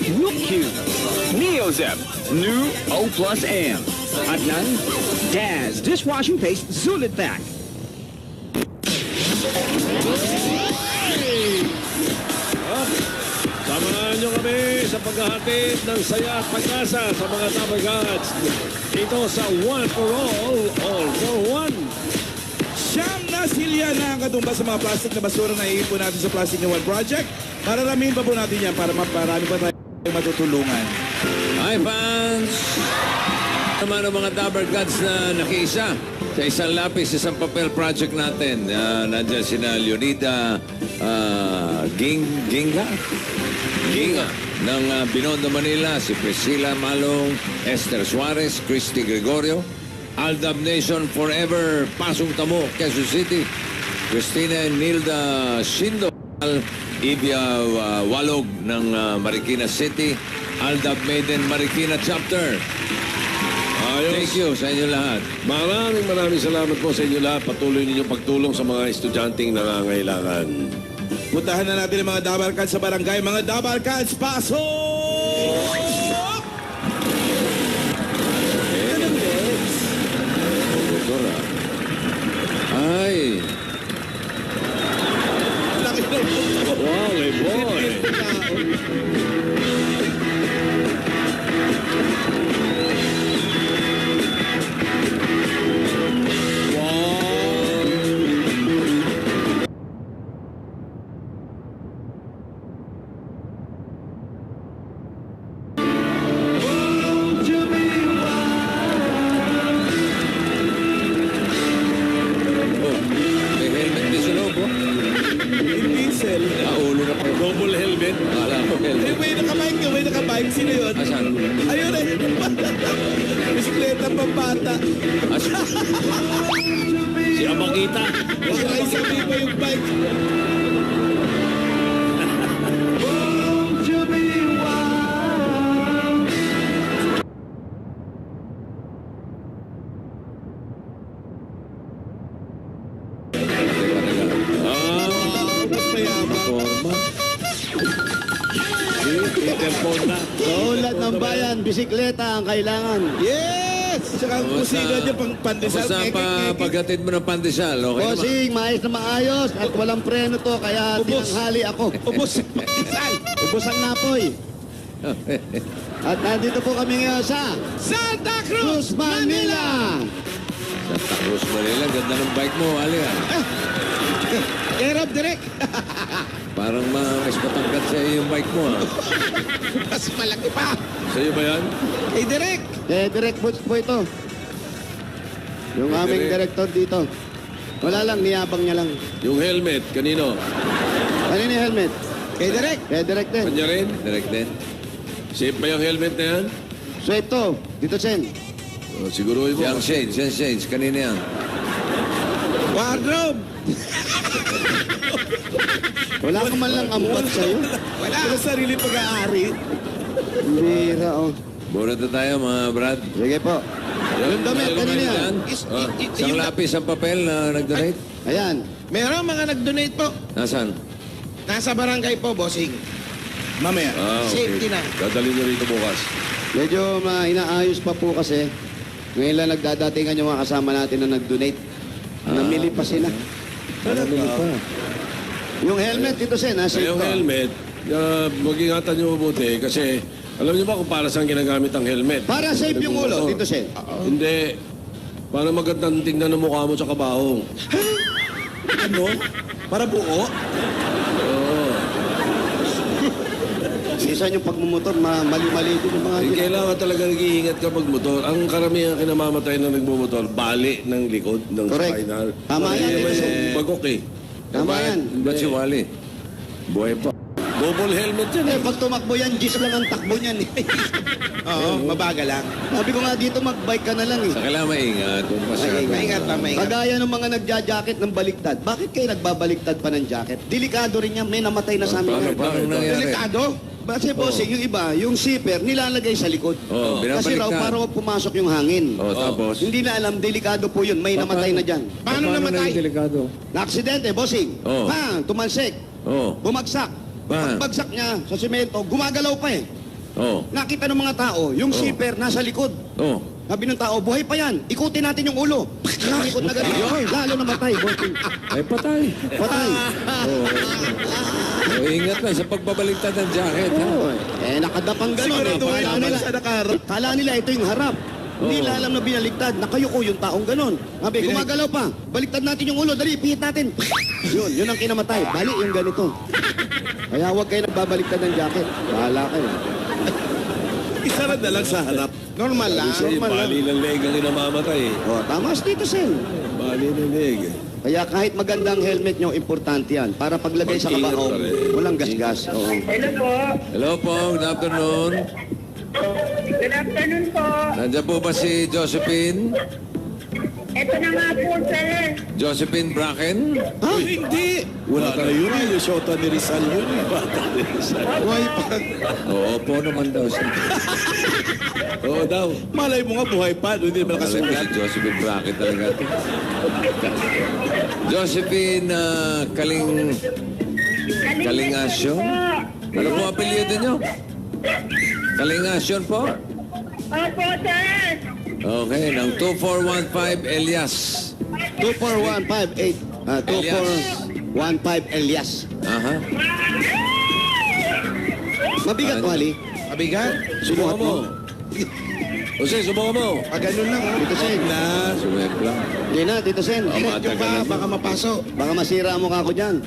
Q, Neozep, new O Plus M. Adnan, Daz Dishwashing Paste Zulit Pack. Samahan nyo kami sa paghahatid ng saya at pag-asa sa mga Dabber Gods. Ito sa One for All for One. Siyam na silya na ang katumbas sa mga plastic na basura na iipon natin sa Plastic New One Project. Mararamihin pa po natin yan para maparami pa tayong matutulungan. Hi fans! Naman ang mga Dabber Gods na nakiisa sa isang lapis, isang papel project natin. Nandiyan sina Leonida Ginga ng Binondo, Manila, si Priscilla Malong, Esther Suarez, Christy Gregorio, Aldab Nation Forever, Pasong Tamo, Quezon City, Christina Nilda Shindo, Ibia Walog ng Marikina City, Aldab Maiden Marikina Chapter. Ayos. Thank you sa inyo lahat. Maraming salamat po sa inyo lahat. Patuloy ninyong pagtulong sa mga estudyanteng nangangailangan. Puntahan na natin ang mga Dabber Cats sa barangay. Mga Dabber Cats, pasok! Ay, Wow, hey boy! may helmet din sa loob, oh. Diesel. Naulo na po. Double helmet. Wala ko helmet. May nakabike yun, may nakabike. Sino yun? Asan? Ayun eh. Bisikleta pambata. Asan? Si Amakita. Ay, sabi pa yung bike. Mas mayaman. Forma. Peter Fonda. Ulat ng bayan, bisikleta ang kailangan. Yes! Tsaka ang kusina niya pang pandesal. Kamusta paghatid mo ng pandesal? Okay naman? Bossing, maayos na maayos at walang preno to kaya Ubos. tinanghali ako. Ubus. Pandesal. Ubos ang napoy. At nandito po kami ngayon sa Santa Cruz, Manila. Santa Cruz, Manila. Ganda ng bike mo, Ali. Care of direct. Parang mas matangkat sa iyo yung bike mo, ha? Mas malaki pa. Sa'yo ba yan? Eh, direct. Direct boots po ito. Yung aming director dito. Wala lang, niyabang niya lang. Yung helmet, kanino? Kanina yung helmet? Eh, direct. Direct din. Kanya rin? Direct din. Safe ba yung helmet na yan? So ito, dito Sen. Siguruhin mo. Young Shades. Kanina yan. Wardrobe. Wala ka man lang ambat sa'yo. Wala. Wala sarili pag-aari. Bira, oh. Bunot na tayo, mga brad. Sige po. Yung damit, kanina yan. Isang lapis ang papel na nag-donate. Ayan. Meron mga nag-donate po. Nasaan? Nasa barangay po, bossing. Mamaya. Okay. Safety na. Dadalhin nyo rito bukas. Medyo inaayos pa po kasi. Ngayon lang nagdadatingan yung mga kasama natin na nag-donate. Namili pa sila. Namili pa. Yung helmet dito, Sen, nasa Yung helmet, mag-ingatan nyo mabuti kasi alam nyo ba kung para saan ginagamit ang helmet? Para safe yung ulo, dito, Sen. Hindi. Para magandang tingnan ng mukha mo sa kabaong. Ano? Para buo? Minsan yung pagmumotor, mali-mali din yung mga... Kailangan talaga nag-iingat kapag motor. Ang karamihan kinamamatay na nagmumotor, bali ng likod, ng Correct. spinal. Tama yan, Naman eh. yung bagok eh. Tama yan. Ba't si Wally? Buhay pa. Double helmet yan eh. Pag tumakbo yan, gis lang ang takbo niyan eh. Oo, mabagal lang. Sabi ko nga dito, mag-bike ka na lang eh. Sa kailangan maingat. Kung masyado. Maingat na, maingat. Kagaya ng mga nagja-jacket ng baliktad. Bakit kayo nagbabaliktad pa ng jacket? Delikado rin yan. May namatay na sa amin. Paano nangyari? Delikado? Kasi bossing, yung iba, yung zipper, nilalagay sa likod. Oo, Kasi raw, binabaliktad. para pumasok yung hangin. Oh, tapos? Hindi na alam, delikado po yun. May namatay na dyan. Paano namatay? naging delikado? Na-aksidente, bossing. Oo. Tumalsik. Oo. Bumagsak. Pa. Pagbagsak niya sa simento, gumagalaw pa eh. Oh. Nakita ng mga tao, yung zipper nasa likod. Oh. Sabi ng tao, buhay pa yan. Ikutin natin yung ulo. Nakikot na ganun. Lalo namatay, bossing. Ay, patay. Patay. Oh, ingat na sa pagbabaliktad ng jacket, ha? Oh, nakadapang gano'n. Siguraduhin mo na sa nakaharap. Kala nila ito yung harap. Hindi nila alam na binaligtad. Nakayuko yung taong gano'n. Sabi, gumagalaw pa. Baliktad natin yung ulo. Dali, pihit natin. Yun ang kinamatay. Bali yung ganito. Kaya huwag kayo nagbabaliktad ng jacket. Bahala kayo. Isa na lang sa harap. Normal lang. Kasi bali ng leg ang inamamatay. Oh, tama si Tito Sen. Bali ng leg. Kaya kahit magandang helmet nyo, importante yan. Para paglagay sa Mag-ingat kabaong, ka rin. walang gasgas. Oo. Hello po. Hello po, good afternoon. Good afternoon po. Nandiyan po ba si Josephine? Ito na nga po, sir. Josephine Bracken? Ha? Hindi. Wala na yun. Yung shota ni Rizal yun. Bata ni Rizal. Buhay pa. Oo po naman daw siya. Oo daw. Malay mo nga buhay pa. Hindi naman Alam ko nakasulat. si Josephine Bracken talaga ito. Josephine Kalingasyon? Ano po apelyido nyo? Kalingasyon po? Opo, sir. Okay, ng 2415 Elias. 24158. 2415 Elias. Aha. Mabigat, Wally. Mabigat. Subukan mo. Jose, subukan mo. Pag ganun lang, Tito Sen. Suwek lang. Hindi na, Tito Sen. Yung pa, baka mapasok. Baka masira ang mukha ko dyan.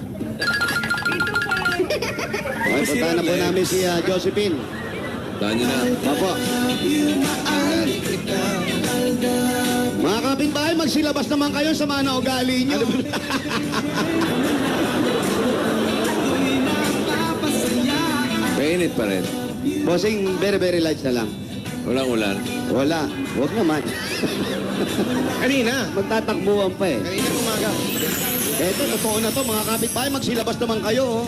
Okay, puntahan na po namin si Josephine. Tahan nyo na. Opo. Mga kapitbahay, magsilabas naman kayo sa mga naugali nyo. Mainit pa rin. Bossing, very light na lang. Walang ulan. Wala. Huwag naman. Kanina. Magtatakbuhan pa eh. Kanina umaga. Eto, totoo na to. Mga kapitbahay, magsilabas naman kayo. Oh.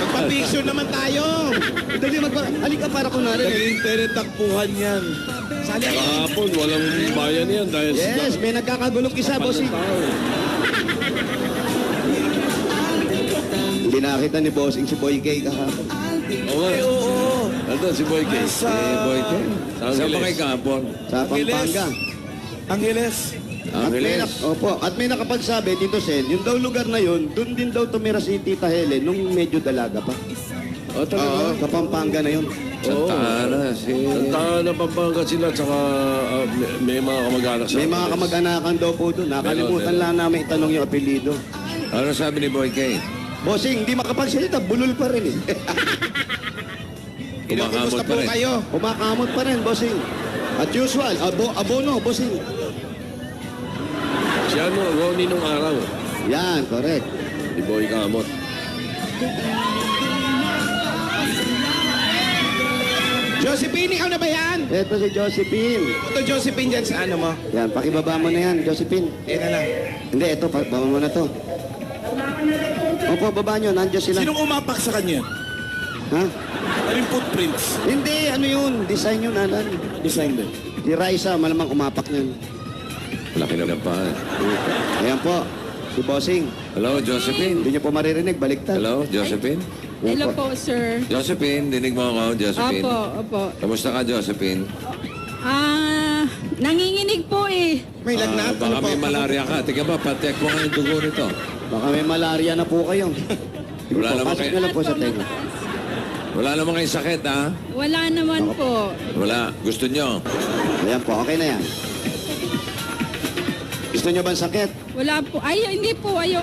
Magpa-picture naman tayo. Dali, halika para kunwari. Nag-internet takpuhan yan. Kahapon, walang bayan yan dahil Yes, may nagkakagulong isa, bossing. Hindi nakita ni bossing si Boy K kahapon. Oo nga. Nandun si Boy K. Sa Boy Ken. Saan pa kay kahapon? Sa Pampanga. Angeles. At may, Angeles. at may nakapagsabi, Tito Sen, yung daw lugar na yun, doon din daw tumira si Tita Helen nung medyo dalaga pa. O talaga. Sa Pampanga na yun. Santa Ana. Santa Ana, Pampanga sila, tsaka may mga kamag-anak sa May mga kamag-anakan daw po doon. Nakalimutan lang namin itanong yung apelido. Ano sabi ni Boy K? Bossing, hindi makapagsalita, bulol pa rin eh. Kumakamot Kumusta pa po rin. kayo? Kumakamot pa rin, bossing. At usual, abono, bossing. Si ano, Ronnie nung araw. Yan, correct. Si Boy Kamot. Josephine, ikaw na ba yan? Ito si Josephine. Ito Josephine dyan sa ano mo? Yan, pakibaba mo na yan, Josephine. Yan na lang. Hindi, ito, baba mo na to. Opo, baba nyo, nandiyan sila. Sinong umapak sa kanya? Ha? Ano yung footprints? Hindi, ano yun? Design yun, Alan. Design din. Si Raisa, malamang umapak niyan. Laki na pa. Ayan po, si Bossing. Hello, Josephine. Hindi niyo po maririnig, baliktad. Hello, Josephine. Ayan Hello po, sir. Josephine, dinig mo ako, Josephine. Opo. Kamusta ka, Josephine? Nanginginig po eh. May lagnat. Baka Ano po? may malaria ka. Tika ba, patek mo nga yung dugo nito. Baka may malaria na po kayo. Wala naman Pasok kayo. na lang po sa tenga. Wala naman kayong sakit, ha? Wala naman po. Wala. Gusto nyo? Ayan po, okay na yan. Gusto niyo ba ang sakit? Wala po. Ay, hindi po. Ayaw.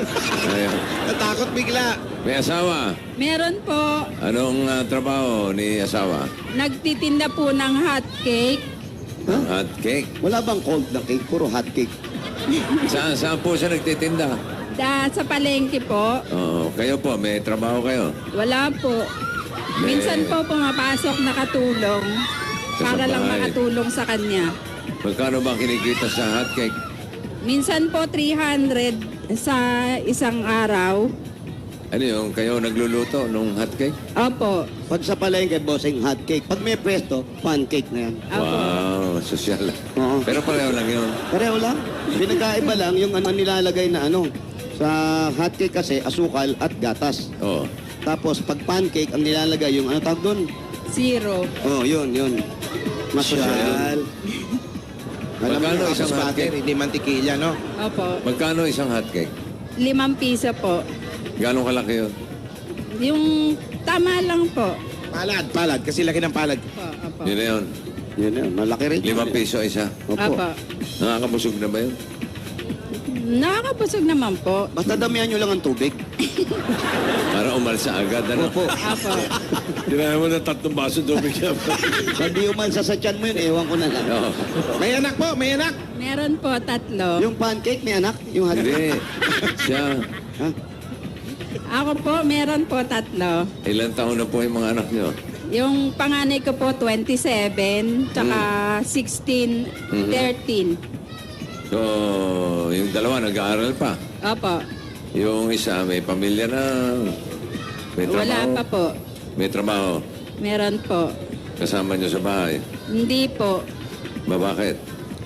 Ayun. Natakot bigla. May asawa. Meron po. Anong trabaho ni asawa? Nagtitinda po ng hot cake. Hot cake. Wala bang cold na cake? Puro hot cake. Saan po siya nagtitinda? Sa palengke po. Oo. Kayo po, may trabaho kayo. Wala po. Minsan po pumapasok nakatulong. Para lang bahay. makatulong sa kanya. Magkano ba kinikita sa hot cake? Minsan po 300 sa isang araw. Ano yung kayo nagluluto nung hot cake? Opo. Pag sa palengke, bossing, hot cake. Pag may pwesto, pancake na yan. Opo. Wow, sosyal. Oo. Pero pareho lang yun. Pareho lang. Pinagkaiba lang yung ano nilalagay na ano. Sa hot cake kasi, asukal at gatas. Oo. Tapos pag pancake, ang nilalagay yung ano tawag doon? Zero. Oh, yun. Masyal. Magkano isang Tapos hotcake? butter, hindi mantikilya, no? Opo. Magkano isang hotcake? 5 piso po. Gano'ng kalaki yun? Yung tama lang po. Palad. Kasi laki ng palad. Opo. Yun na yun. Yun, malaki rin. 5 piso isa. Opo. Opo. Nakakabusog na ba yun? Nakakabusog naman po. Basta damihan nyo lang ang tubig. Para umalsa agad, ano? Opo. Opo. Tinahin mo na 3 baso tubig yan. Pag di umansa sa tiyan mo yun, ewan ko na lang. Oo. May anak po, may anak. Meron po 3. Yung pancake, may anak? Yung hotcake? Hindi. Siya, Ha? Ako po, meron po 3. ilang taon na po yung mga anak niyo? Yung panganay ko po 27, tsaka 16, 13. So, yung dalawa nag-aaral pa. Opo. Yung isa may pamilya na. May trabaho. Wala pa po. May trabaho. Meron po. Kasama niyo sa bahay. Hindi po. Bakit?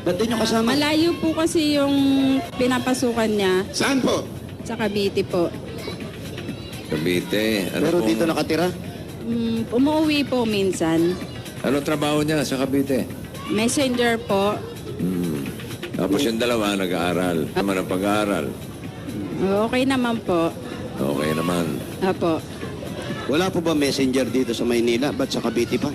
Ba't di nyo kasama? Malayo po kasi yung pinapasukan niya Saan po? sa Cavite po. Cavite. Ano Pero pong- dito nakatira? Umuwi po minsan. Anong trabaho niya sa Cavite? Messenger po. Tapos yung dalawa nag-aaral. Naman ang pag-aaral. Okay naman po. Okay naman. Opo. Wala po ba messenger dito sa Maynila? Ba't sa Cavite pa?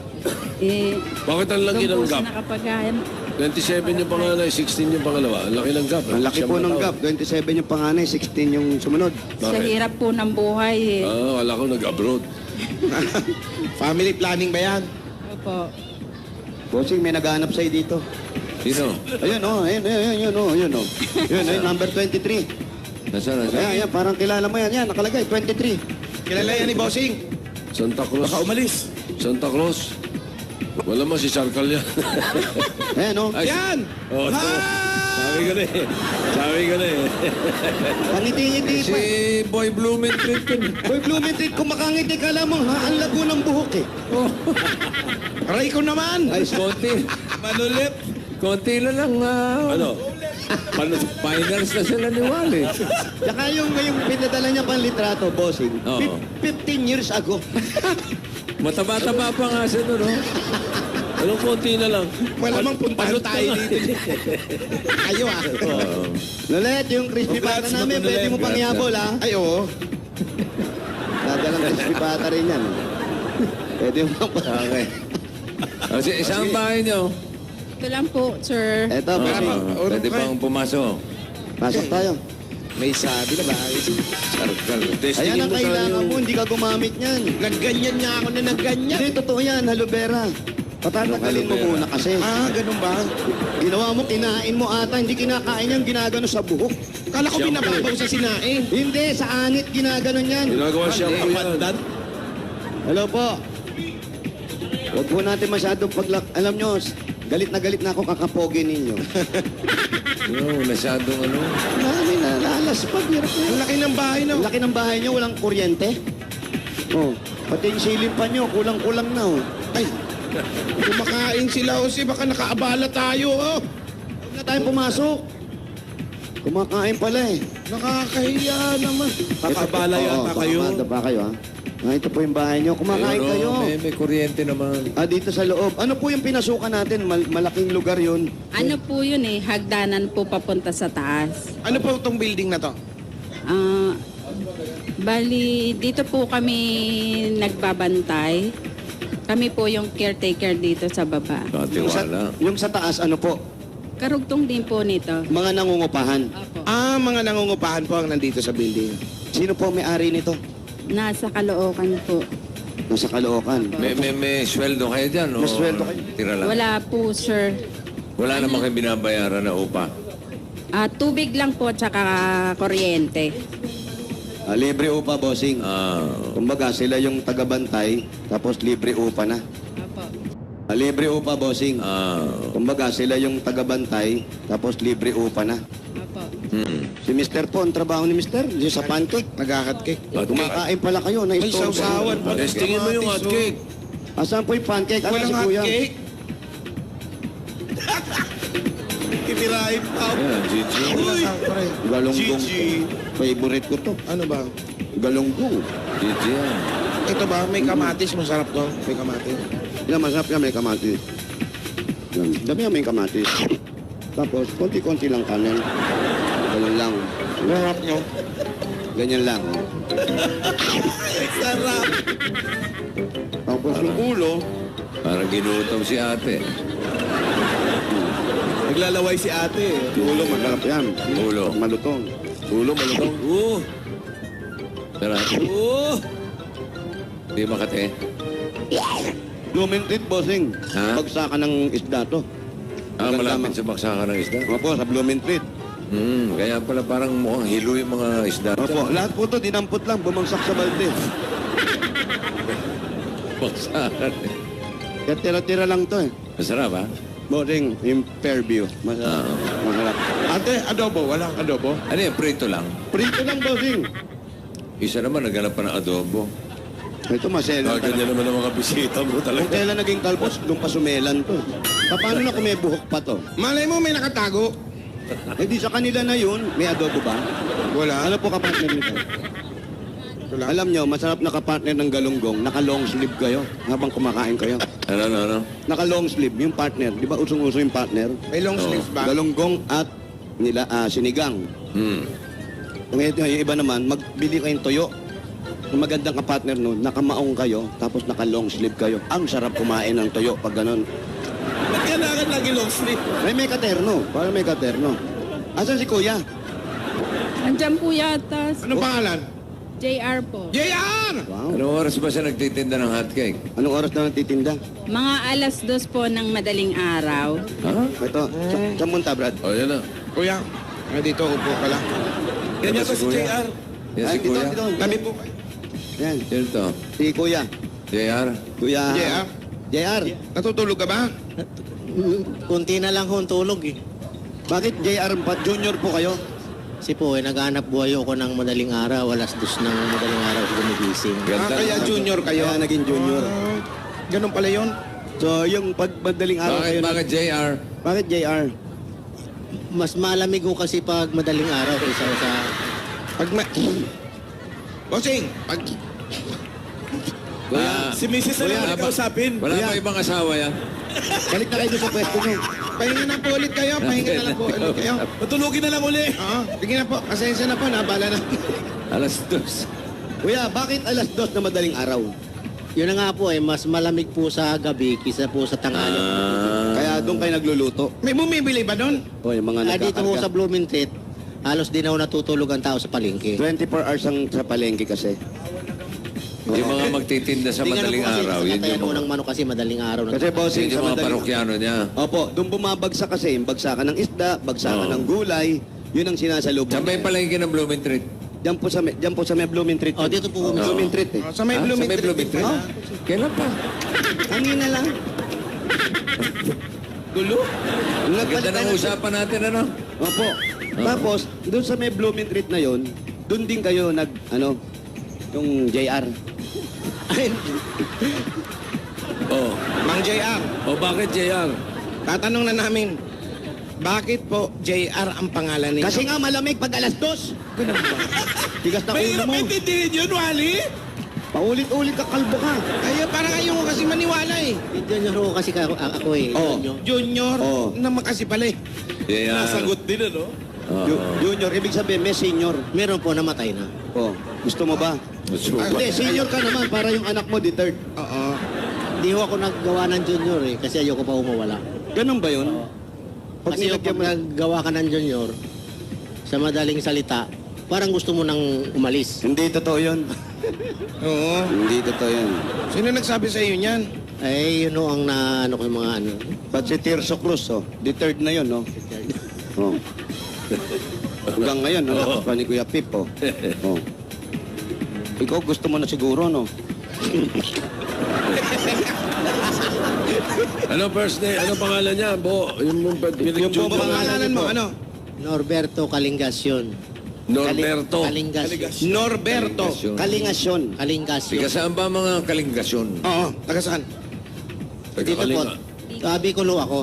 Eh, Bakit ang laki ng doon po gap? siya nakapaghahan. 27 yung panganay, 16 yung pangalawa. Ang laki ng gap. Ang laki po ng gap. 27 yung panganay, 16 yung sumunod. Sa hirap po ng buhay eh. Wala ko nag-abroad. Family planning ba yan? Opo. Bossing, may naghahanap sa'yo dito. Sino? Ayun, ayun, Yun, number 23. Nasaan? Ayan, parang kilala mo yan. Yan, nakalagay, 23. Kilala yan ni Bossing. Santa Cruz. Baka umalis. Santa Cruz. Wala mo si Sarkal yan. Ayan, oh. Ay, Yan! Oh, ito. Sabi ko na eh. Sabi ko na eh. Pangiti-ngiti si pa. eh. Boy Blumentritt yun. Boy, Blumentritt, kung makangiti ka lamang, ha? Ang lago ng buhok, eh. Aray ko naman! Ay, konti. Manulit. Konti na lang. Ano? Finals na sila ni Wally. Tsaka yung pinadala niya pang litrato, bossing. Oo. 15 years ago. Mataba-taba pa nga siya doon, no? Anong konti na lang? Malamang puntahan tayo dito. Ayo ah. Oo. Lulet, yung crispy pata namin, pwede mo pang yabol, ha? Ay, oo. Dadalang crispy pata rin yan. Pwede mo pang... Okay. Kasi isang bahay niyo. Ito lang po, sir. Eto, bossing. Pwede pang pumasok. Pasok tayo. May sabi na ba? Sarkal. Ayan ang kailangan mo, hindi ka gumamit niyan. Nagganyan niya ako na nagganyan. Hindi, totoo yan, aloe vera. Patatanggalin mo muna kasi. Ah, ganun ba? Ginawa mo, kinain mo ata, hindi kinakain yan, ginagano sa buhok. Kala ko binababaw sa sinain. Hindi, sa anit, ginaganon yan. Ginagawa shampoo yan. Hello po. Huwag po natin masyadong alam nyo, galit na ako kakapogi ninyo. Yo, masyadong ano. Marami na, lalaspag. Hirap na. Ang laki ng bahay na. Ang laki ng bahay nyo, walang kuryente. Oh, pati yung silip pa nyo, kulang-kulang na. Oh. Ay, kumakain sila o baka nakaabala tayo. Oh. Huwag na tayong pumasok. Kumakain pala eh. Nakakahiya naman. Kakabala yata kayo. Kumamanda pa kayo, ha? Ito po yung bahay nyo. Kumakain Pero kayo. may kuryente naman. Dito sa loob. Ano po yung pinasukan natin? Malaking lugar yun. Ano po yun eh, hagdanan po papunta sa taas. Ano po itong building na to? Bali, dito po kami nagbabantay. Kami po yung caretaker dito sa baba. Katiwala. Yung sa taas, ano po? Karugtong din po nito. Mga nangungupahan. Opo. Mga nangungupahan po ang nandito sa building. Sino po may-ari nito? Nasa Caloocan po. Nasa Caloocan. May sweldo kayo dyan, o? May sweldo kayo. Tira lang. Wala po, sir. Wala naman kayo binabayaran na upa. Tubig lang po, tsaka kuryente. Libre upa, bossing. Kumbaga, sila yung tagabantay, tapos libre upa na. Opo. Libre upa, bossing. Kumbaga, sila yung tagabantay, tapos libre upa na. Opo. Si Mr. po, ang trabaho ni Mr. Yung sa pancake. Nagkakatke. Kumakain pala kayo na Ay, sausawan pa. Testingin mo yung hotcake. Asan po yung pancake? Ano Walang si Kuya? hotcake. Kitirahin pa. Ayan, Gigi. Uy! Galunggong. Gigi. Favorite ko to. Ano ba? Galunggong. Gigi yan. Ito ba? May kamatis. Masarap to. May kamatis. Yan, masarap yan, may kamatis. Yan, dami yan, may kamatis. Tapos, konti-konti lang kanin. Ganun lang. Sarap nyo. Ganyan lang. Sarap. Tapos yung ulo, Parang ginutom si ate. Naglalaway si ate. ulo masarap yan. Ulo. Malutong. Ulo, malutong. Sarap. Di makate. Blooming bossing. Ha? Bagsakan ng isda to. Malapit sa baksakan ng isda. Opo, sa Blooming Kaya pala parang mukhang hilo yung mga isda. Opo, lahat po to dinampot lang, bumagsak sa balde. Baksakan. Kaya tira-tira lang to eh. Masarap ha? Bossing, yung Fairview. Masarap. Masarap. Ate, adobo. Walang adobo. Ano yan? Prito lang. Prito lang, bossing. Isa naman naghanap pa ng adobo. Ito, maselan. Ganyan naman ang mga bisita mo Kung talaga. kailan naging talbos, doon pa sumelan to. Paano na kung may buhok pa to? Malay mo may nakatago. Eh di sa kanila na yun, may adobo ba? Wala. Ano po kapartner nito? Wala. Alam nyo, masarap na kapartner ng galunggong, naka-long sleeve kayo habang kumakain kayo. Ano? Naka-long sleeve, yung partner. Di ba usong-uso yung partner? May long sleeves ba? Galunggong at sinigang. Ngayon, yung iba naman, magbili kayong toyo. Yung magandang kapartner nun, nakamaong kayo, tapos naka-long sleeve kayo. Ang sarap kumain ng toyo pag ganun. Ba't kailangan lagi long sleeve? May katerno, para may katerno. Asan si Kuya? Andyan po yata. Anong pangalan? JR po. JR! Wow. Anong oras ba siya nagtitinda ng hotcake? Anong oras na nagtitinda? Mga 2:00 po ng madaling araw. Ha? Ito, sa munta, Brad. O, yan na. Kuya, dito upo ka lang. Yan yata si si Kuya. JR. Yan si Ay, Kuya. dito. Tabi po. Yan, Yan to. si Kuya. JR. Kuya. JR? JR. Natutulog ka ba? Kunti na lang kung tulog eh. Bakit JR pa? Junior po kayo? Kasi po, naghanap buhay ako ng madaling araw. 2:00 ng madaling araw ako gumigising. Ganda. Kaya junior kayo. Kaya naging junior. Ganun pala yun. So, yung pagmadaling araw kayo. Bakit JR? Bakit JR? Mas malamig ko kasi pag madaling araw kaysa sa... Pag Bossing, pag... Si Mrs. na lang kausapin. Wala Kuya. ba ibang asawa yan? Balik na kayo doon sa pwesto nyo. Pahinga na po ulit kayo. Pahinga na lang po ulit kayo. Matulugin na lang uli. Oo, sige na po. Pasensya na po. Nabala na. 2:00. Kuya, bakit 2:00 na madaling araw? Yun na nga po eh, mas malamig po sa gabi kaysa po sa tanghali. Kaya doon kayo nagluluto. May bumibili ba doon? O, yung mga Dito po sa nagkakarga. Blooming Street, halos di na ako natutulog ang tao sa palengke. 24 hours ang sa palengke kasi. Yung mga magtitinda sa Tingnan madaling po kasi, araw, yun sinatayan yung po mga, ng manok kasi madaling araw. Kasi bossing, yun sa yung mga madaling... parokyano niya. Opo, doon bumabagsak kasi yung bagsakan ng isda, bagsakan Oo. ng gulay, yun ang sinasalubong. Sa may palengke ng Blooming Street. Diyan po sa may Blooming Treat. Oh, dito po. Blooming Treat eh. Sa may Ah, blooming sa may tree. Blooming Street. Oh. Kailan pa? Kanina lang. Gulo. Nung Ganda nagpalit ng tayo usapan natin, ano? Opo. Tapos, doon sa may Blooming Treat na yon, doon din kayo yung JR. Oh. Mang JR, O bakit JR? tatanong na namin, bakit po JR ang pangalan ninyo? Kasi nga malamig pag 2:00. Tigas na May ulo hirap mo. intindihin yun, Wally. Paulit-ulit ka, kalbo ka. Kaya parang ayaw ko kasi maniwala eh. Junior ko kasi ako eh. Oh. Junior. Junior Oo. naman kasi pala eh. JR. Nasagot din, ano? Junior, ibig sabihin, may senior. Meron po namatay na. Oh, gusto mo ba? Suba. Hindi, senior ka naman para yung anak mo, third. Oo. Hindi ho ako naggawa ng junior eh, kasi ayoko pa umawala. Ganun ba yun? Pag Kasi yung nilagyan pag mo... naggawa ka ng junior, sa madaling salita, parang gusto mo nang umalis. Hindi totoo yun. Oo. Hindi totoo yun. Sino nagsabi sa iyo niyan? Eh, yun ho ang na, ano ko yung mga ano. But si Tirso Cruz, third na yun, no? Oh. Hanggang ngayon, no? Pa ni Kuya Pip, oh. Oh. Ikaw gusto mo na siguro, no? Ano first name? Ano pangalan niya? Yung Yung Pangalanan mo, ano? Norberto Kalingasyon. Norberto. Kalingasyon. Norberto. Kalingasyon. Kalingasyon. Tiga saan ba mga kalingasyon? Oo, taga saan? Dito po, sa Bicolo ako.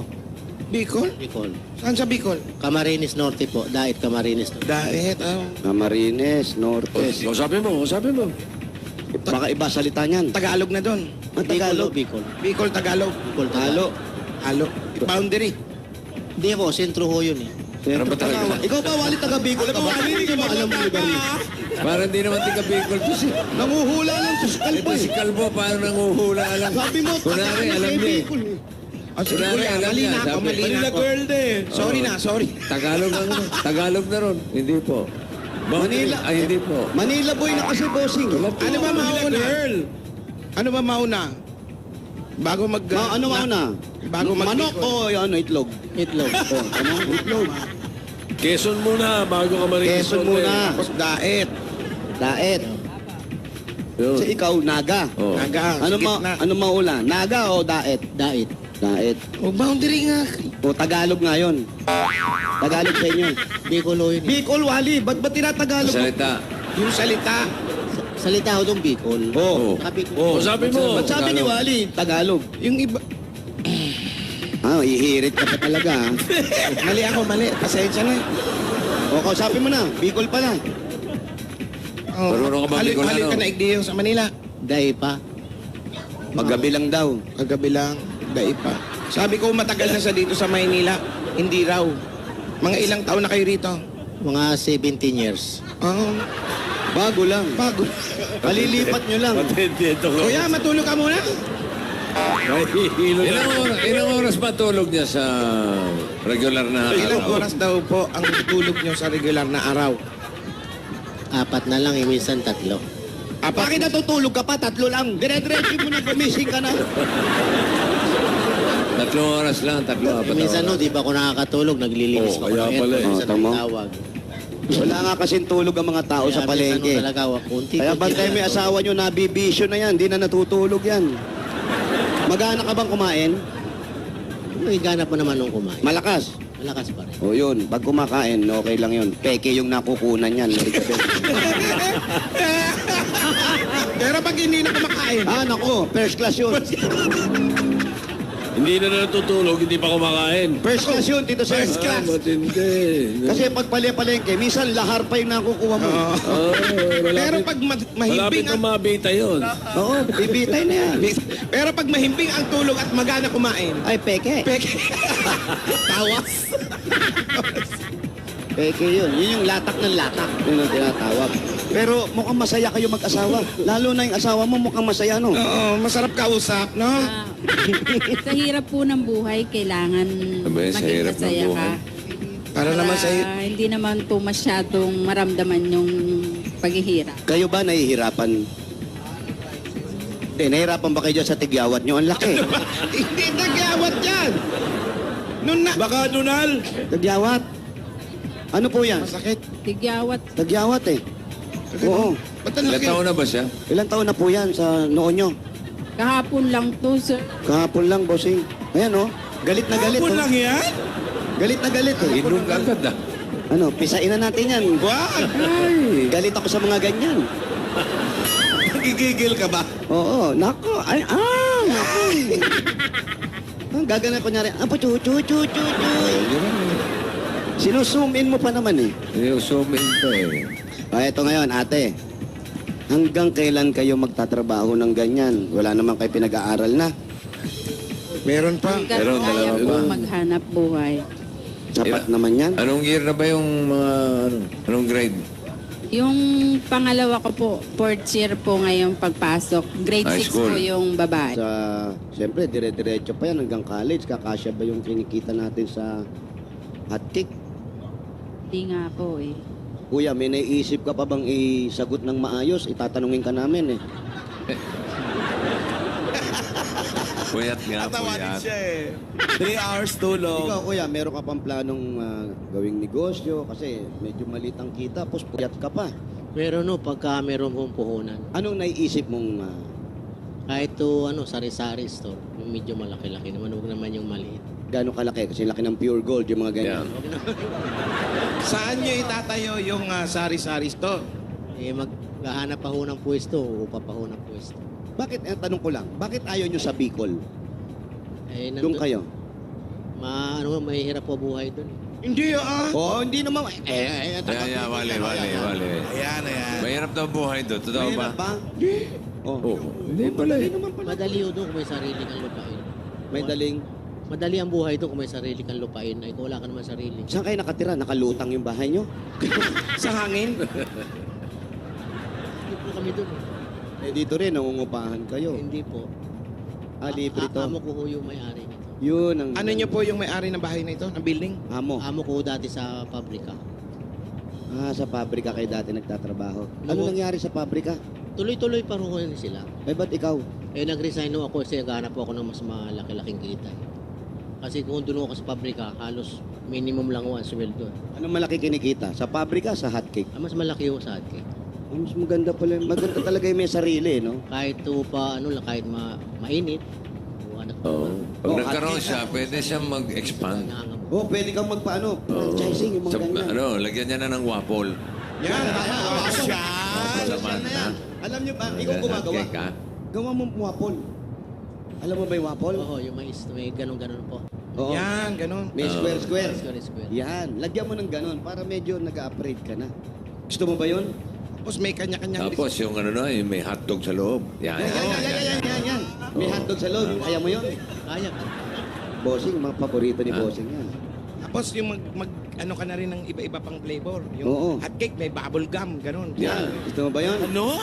Bicol? Bicol. Saan sa Bicol? Camarines Norte po. Dait Camarines Norte. Dahit, Camarines, Norte. Sabi mo. Baka iba salita niyan. Tagalog na doon. Ang Tagalog. Bicol. Bicol, Tagalog. Bicol. Halo. Halo. Boundary. Hindi po, sentro ho yun eh. Ano ba talaga? Ikaw ba, Wally, taga Bicol? Ikaw, Wally, hindi mo alam mo lugar niyo. Parang di naman tika Bicol to si... Nanguhula lang to sa kalbo Ito si eh. Kalbo, paano nanguhula alam? Sabi mo, Kunwari, alam niya eh. Bicol eh. Kunwari, alam Mali niya. na ako, Sabi, mali na Manila ako. girl din. Sorry na, sorry. Tagalog na ron. Tagalog na ron. Hindi po. Manila. Ay, hindi po. Manila boy na kasi, bossing. Ano ba Manila mauna? girl. Ano ba mauna? Bago mag... Ano mauna? Bago mag- Manok o ano, itlog? Itlog. Ano? Itlog. Quezon muna, bago ka marinig. Quezon muna. Tapos daet. Daet. Yun. Kasi ikaw, naga. Oh. Naga. Ano maula? Naga o daet? Dait. Daet. O boundary nga. O Tagalog nga yun. Tagalog sa inyo. Bicol ho yun. Bicol, Wally. Ba't tinatagalog? Salita. Yung salita. Salita ho doon Bicol. Oo. Bicol. Oh, sabi mo. Ba't sabi ni Wally? Tagalog. Yung iba... Ihirit ka pa talaga. Mali ako, mali. Pasensya na. O, kausapin mo na. Bicol pala. Oh, Marunong ka ba Bicolano? Halik ka na igdiyo sa Manila. Dai pa. Paggabi lang daw. Kagabi lang, dai pa. Sabi ko matagal na sa dito sa Maynila. Hindi raw. Mga ilang taon na kayo rito? Mga 17 years. Oh, Bago lang. bago. Kalilipat nyo lang. Patente ito. Kuya, matulog ka muna. Ilang oras ba tulog niya sa regular na Ilang araw? oras daw po ang tulog nyo sa regular na araw? 4 na lang, minsan 3. Bakit natutulog ka pa? 3 lang. Dire-diretso mo na gumising ka na. 3 oras lang, 3-4 Minsan no, oras. di ba ako nakakatulog, naglilinis Oh, pa kaya pala eh. Minsan Tama. tawag. Wala nga kasing tulog ang mga tao sa Kaya palengke. minsan no, talaga, kunti. Kaya bantay may asawa nyo, nabibisyo na yan. Di na natutulog yan. Magana ka bang kumain? May ganap mo naman nung kumain. Malakas. Malakas pa rin. O yun, pag kumakain, okay lang yun. Peke yung nakukunan yan. Pero pag hindi na kumakain, Nako, first class yun. Hindi na natutulog, hindi pa kumakain. First class yun, Tito Sir. Matindi. Kasi pag palengke, minsan lahar pa yung nakukuha mo. pero pag Malapit mahimbing na ang... mabita yun. Oo, bibitay na yan. Pero pag mahimbing ang tulog at magana kumain, Ay, peke. peke. Tawas. Peke yun. Yun yung latak ng latak. Yun ang tinatawag. Pero mukhang masaya kayo mag-asawa. Lalo na yung asawa mo mukhang masaya, no? Oo, masarap kausap, no? Sa hirap po ng buhay, kailangan Abay, sa maging hirap ng masaya ka. buhay. Para naman sa... Hindi naman po masyadong maramdaman yung paghihirap. Kayo ba nahihirapan? Nahihirapan ba kayo dyan sa tigyawat nyo? Ang laki. Hindi nagyawat yan. Nung na... Baka Donal. Tagyawat. Ano po yan? Masakit. Tigyawat, Tagyawat eh. Oo. Ba't ang Ilang laki? taon na ba siya? Ilang taon na po yan sa noon nyo? kahapon lang to, sir. Kahapon lang, bossing. Ayan, oh. Galit na galit. Hapon Oh. lang yan? Galit na galit eh. Inom ka agad ah. Ano, pisain na natin yan. Wag! Galit ako sa mga ganyan. Nagigigil ka ba? Oo, nako. Ay, nako. Gagana ko nyari. Chu, chu, chu, chu, chu. Sinuzoom in mo pa naman eh. Yung zoom in pa eh. Ito ngayon, ate. Hanggang kailan kayo magtatrabaho ng ganyan? Wala naman kayo pinag-aaral na. Meron pa. Hanggang Pero kaya dalawa po ba? maghanap buhay. Sapat naman yan. Anong year na ba yung mga... Anong grade? Yung pangalawa ko po, 4th year po ngayong pagpasok. Grade High 6 school. po yung babae. Siyempre, dire-diretso pa yan hanggang college. Kakasya ba yung kinikita natin sa hotcake? Hindi nga po eh. Kuya, may naiisip ka pa bang isagot ng maayos? Itatanungin ka namin eh. Puyat nga, Tawanin puyat. siya eh. 3 hours tulog. Ikaw, kuya, meron ka pang planong gawing negosyo kasi medyo maliit ang kita, tapos puyat ka pa. Pero no, pagka meron hong puhunan, Anong naiisip mong... kahit to, sari-sari store, yung medyo malaki-laki naman, huwag naman yung maliit. Gano'ng kalaki? Kasi laki ng pure gold, yung mga ganyan. Saan nyo itatayo yung sari-sari store? Maghahanap pa ho ng pwesto, upa pa ho ng pwesto. Bakit, tanong ko lang, bakit ayaw nyo sa Bicol? Eh, Doon kayo? mahihirap po buhay doon. Hindi Hindi naman. Wale. Ayan. Mahirap daw buhay doon. Totoo ba? Mahirap ba? Oo. Hindi pala eh. Madali ho doon kung may sarili kang lupain. May daling. Madali ang buhay doon kung may sarili kang lupain. Ay, kung wala ka naman sarili. Saan kayo nakatira? Nakalutang yung bahay nyo? sa hangin. Hindi po kami doon. Dito rin, nangungupahan kayo. Hindi po. Libre to. Amo ko ho yung may-ari nito. Yun ang... Ano niyo po yung may-ari ng bahay na ito, ng building? Amo. Amo ko ho dati sa pabrika. Sa pabrika kayo dati nagtatrabaho. Ano nangyari sa pabrika? Tuloy-tuloy pa ro sila. Ba't ikaw? Nag-resign ho ako kasi naghanap po ako ng mas malaki-laking kita. Kasi kung doon ako sa pabrika, halos minimum lang ho ang sweldo. Anong malaki kinikita? Sa pabrika, sa hotcake? Mas malaki ho sa akin. Mas maganda pala. Maganda talaga yung may sarili, no? Kahit po pa, kahit mainit. Pag nagkaroon siya, pwede siyang mag-expand. Pwede kang magpaano? Franchising, yung mga ganyan. Lagyan niya na ng wapol. Yan. Salamat, ha? Alam niyo ba, ikaw gumagawa. Cake, ha? Gawa mo wapol. Alam mo ba yung wapol? Oo, yung may ganun-ganun po. Oo. Yan, ganun. May square. Square. Yan. Lagyan mo ng ganun para medyo nag-upgrade ka na. Gusto mo ba yun? Tapos may kanya-kanya. Tapos yung yung may hotdog sa loob. Yan. Yan. May hotdog sa loob. Kaya mo yun? Kaya ka. Bossing, mga paborito ni Bossing yan. Tapos yung ano ka na rin ng iba-iba pang flavor. Yung Oo. hotcake, may bubble gum, ganun. Yan. Gusto mo ba yun? Ano?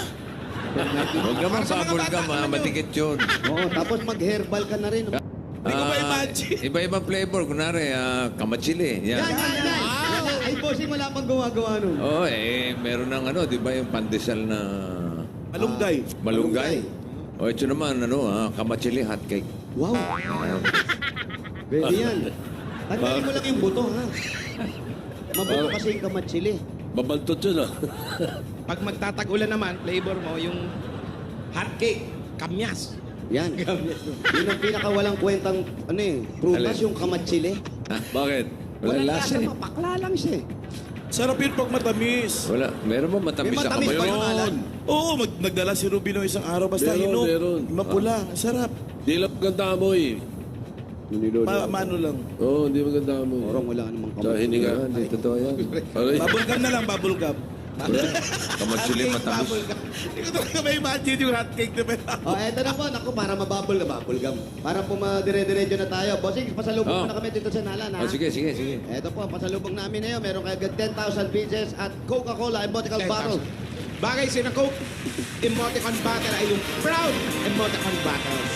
Huwag naman bubble gum, ha? Matikit yun. Oo, tapos mag-herbal ka na rin. Hindi ko ma-imagine. Iba-ibang flavor. Kunwari, kamatsili. Yan. Ay, Bossing, wala pang gawa-gawa nun. Oo, meron ng di ba yung pandesal na Malunggay. malunggay? O, ito naman, kamatsili hotcake. Wow. Pwede yan. Tanggalin mo lang yung buto, ha? Mabuto kasi yung kamatsili. Babaltot yun, ah. Pag magtatag-ulan naman, flavor mo, yung hotcake, kamyas. Yan. Yun ang pinakawalang kwentang, prutas Alin? yung kamatsili. Bakit? Walang lasa eh. Mapakla lang siya. Sarap yun pag matamis. Wala. Meron ba matamis May sa matamis kamay? ba yung alan? Oo, nagdala si Rubino isang araw. Basta Meron, inom. meron. Mapula. Sarap. Di lang maganda amoy. Maano lang. Oo, hindi maganda amoy. Orang wala namang Sa hininga. Hindi, totoo yan. Aray. Bubble gum na lang, bubble gum. Kamatsili matamis. Bubble gum. Hindi ko talaga ma-imagine yung hotcake na may Eto na po. Naku, para mababol gum. Para po madire-diretso na tayo. Bossing, pasalubong mo na kami dito sa Nalan, ha? Sige. Eto po, pasalubong namin ngayon. Meron kayo 10,000 pieces at Coca-Cola Emotical Bottle. Bagay sa Coke, emoticon bottle ay yung proud emoticon bottles.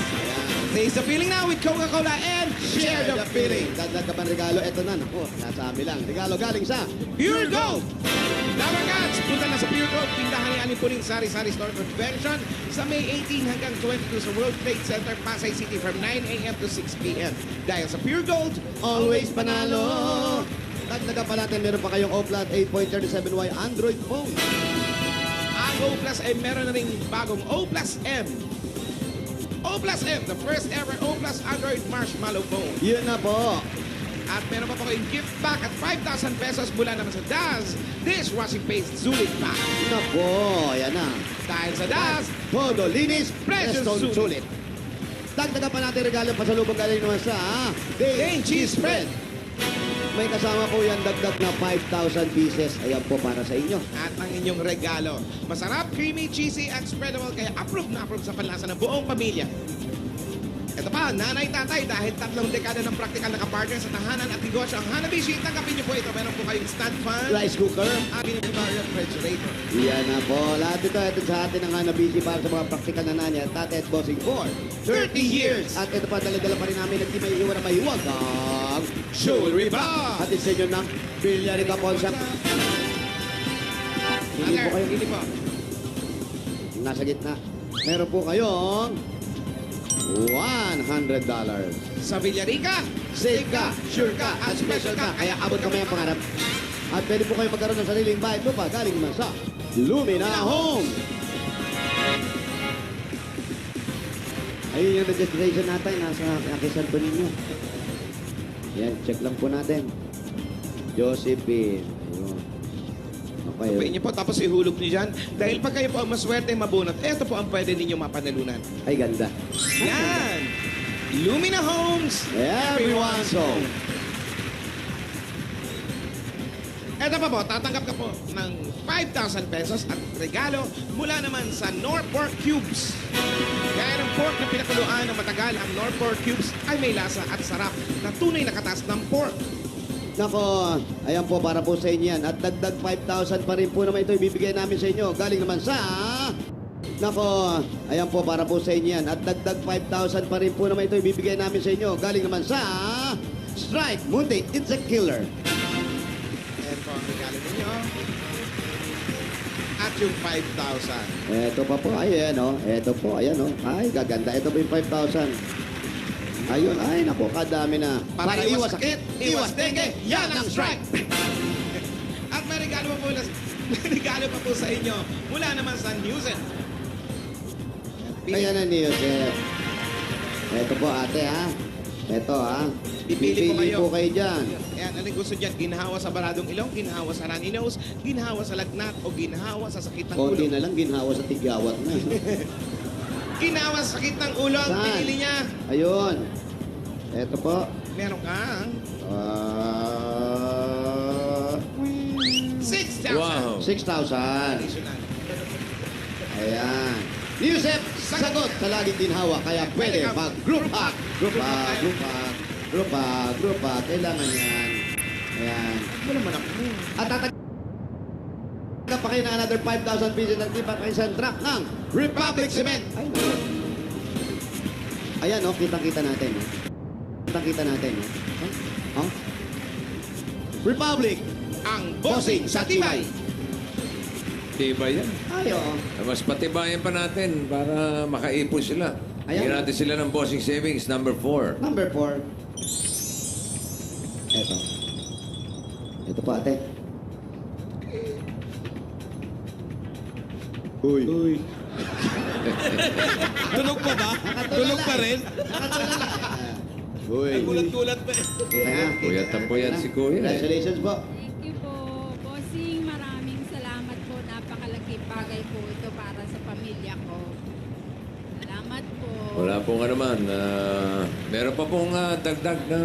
Taste the feeling now with Coca-Cola and share the feeling. Dagdag ka pang regalo. Eto na. Naku, nasabi lang. Regalo galing sa Pure Gold! Dabar Cats, punta na sa Pure Gold, tindahan ni Alipuning Sari-Sari Store Convention sa May 18 hanggang 22 sa World Trade Center, Pasay City from 9 a.m. to 6 p.m. Dahil sa Pure Gold, Always Panalo. Dagdagan pa natin. Meron pa kayong O-Plat 8.37Y Android phone. ang O Plus ay meron na rin bagong O Plus M. O Plus M, the first ever O Plus Android Marshmallow phone. Yun na po. At meron pa po kayong gift pack at 5,000 pesos mula naman sa Daz Dishwashing Paste Zulit Pack. Nako, yan na. Dahil sa Daz, Todo linis, Precious presto sulit. sulit. Dagdagan pa natin regalo pasalubong galing naman sa Dane Cheese Spread. May kasama po yan dagdag na 5,000 pieces. Ayan po para sa inyo. At ang inyong regalo. Masarap, creamy, cheesy, at spreadable. Kaya approve na approve sa panlasa ng buong pamilya. Ito pa, nanay, tatay, dahil 3 dekada ng praktikal na kapartner sa tahanan at negosyo ang Hanabishi, tanggapin niyo po ito. Meron po kayong stand fan, Rice cooker. at refrigerator. Yan na po. Lahat ito sa atin ng Hanabishi para sa mga praktikal na nanya. Tate at Bossing for 30 years. At ito pa, dala-dala pa rin namin at di may iwan na mahiwag ang Jewelry Bar. at sa inyo ng Villarica Pawn Shop. Hindi po kayo Hindi po. nasa gitna. Meron po kayong $100. Sa Villarica, Safe ka, sure ka, at special ka. Kaya abot kami ang pangarap. At pwede po kayo magkaroon ng sariling bahay lupa galing naman sa Lumina Home. Ayun yung registration natin. Nasa akisan po ninyo. Yan, check lang po natin. Josephine. Ayun. Okay. Pwede niyo po, tapos ihulog niyo dyan. Dahil pag kayo po ang maswerte mabunot, eto po ang pwede ninyo mapanalunan. Ay, ganda. Yan! Lumina Homes, Everyone's home. Eto pa po, tatanggap ka po ng 5,000 pesos at regalo mula naman sa Norpork Cubes. Kaya ng pork na pinakuluan ng matagal, ang Norpork Cubes ay may lasa at sarap na tunay na katas ng pork. Nako, ayan po para po sa inyo yan. At dagdag 5,000 pa rin po naman ito ibibigay namin sa inyo. Galing naman sa... Nako, ayan po para po sa inyo yan. At dagdag 5,000 pa rin po naman ito ibibigay namin sa inyo. Galing naman sa... Strike Munti, it's a killer. Ito ang regalo ninyo. At yung 5,000. Ito pa po, ayan o. Ito po, ayan o. Ay, gaganda. Ito po yung 5,000. Ayun, ay nako, kadami na. Para iwas sakit, iwas dengue, yan ang strike! At may regalo pa po, may regalo pa po sa inyo mula naman sa Newsen. Kaya na niyo, sir. Ito po, ate, ha? Ito, ha? Pipili po kayo. dyan. Ayan, anong gusto dyan? Ginhawa sa baradong ilong, ginhawa sa runny nose, ginhawa sa lagnat, o ginhawa sa sakit ng Konti ulo. na lang, ginhawa sa tigyawat na. Ginawa sa sakit ng ulo ang Saan? pinili niya. Ayun. Ito po. Meron kang Ah, 6,000. Wow. 6,000. Additional. Ayan. Yusef, sagot sa laging ginhawa. Kaya pwede mag-group hug. Group hug, group hug, group hug, group hug. Kailangan yan. Ayan. Wala man ako. At tatagyan pa kayo na another 5,000 pieces at iba kayo sa truck ng Republic Cement. Ay, naku. Ayan, oh, kitang-kita natin. Oh. Kitang-kita natin. Oh. Oh? Republic, Ang bossing sa tibay. Tibay yan. ay, oh. Mas patibayan pa natin para makaipon sila. Ayan. Bigyan natin sila ng bossing savings number 4. Number 4. Ito. Ito pa, ate. Uy. Uy. Tunog pa ba? Tunog pa rin? Uy. Gulat-gulat pa. Ayan. Puyat na puyat si Kuya. Congratulations po. Thank you po, bossing. Maraming salamat po. Napakalaking bagay po ito para sa pamilya ko. Salamat po. Wala pong ano man. Meron pa pong dagdag na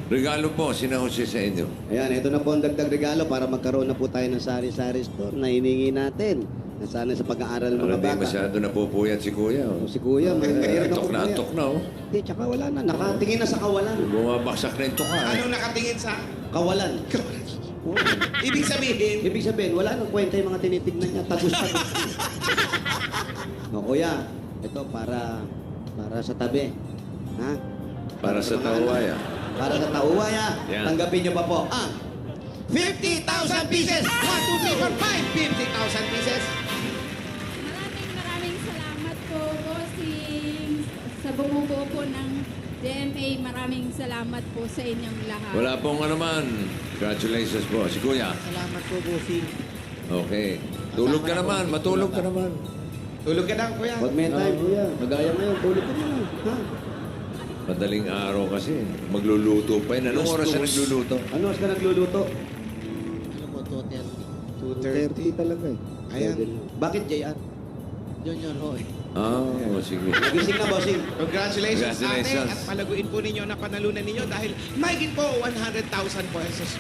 regalo po sina Jose sa inyo. Ayan, ito na po ang dagdag regalo para magkaroon na po tayo ng sari-sari store na hiningi natin. Nasana sa pag-aaral ng Para mga di bata. masyado napupuyat si Kuya. O, si Kuya, mahirap na po. Antok na, oh. Hindi, tsaka wala na. Nakatingin na sa kawalan. Bumabaksak na yung tuka. Anong nakatingin sa... Kawalan. Oo. Ibig sabihin, Ibig sabihin, wala nang kwenta yung mga tinitignan niya. Tagus-tagus. No, Kuya, ito para sa tabi. Ha? Para sa tawaya. Para sa tauwaya. Yan. Tanggapin niyo pa po ang 50,000 pieces! 1, 2, 3, 4, 5! 50,000 pieces! Maraming salamat po, bossing. Sa bumubuo po ng DMA, maraming salamat po sa inyong lahat. Wala pong ano man. Congratulations po. Si Kuya. Salamat po, bossing. Okay. Tulog ka naman. Matulog ka naman. Tulog ka na, kuya. Huwag may time, Kuya. Magaya ngayon. Tulog ka na. Ha? Madaling araw kasi. Magluluto pa yun. Anong oras na nagluluto? Ano oras ka nagluluto? Ano po, 2:30. 2:30 talaga eh. Ayan. Bakit, JR? Junior Hoy. Sige. Nagising na, bossing. Congratulations, ate. Congratulations. At palaguin po ninyo na panalunan ninyo dahil mahigit po 100,000 pesos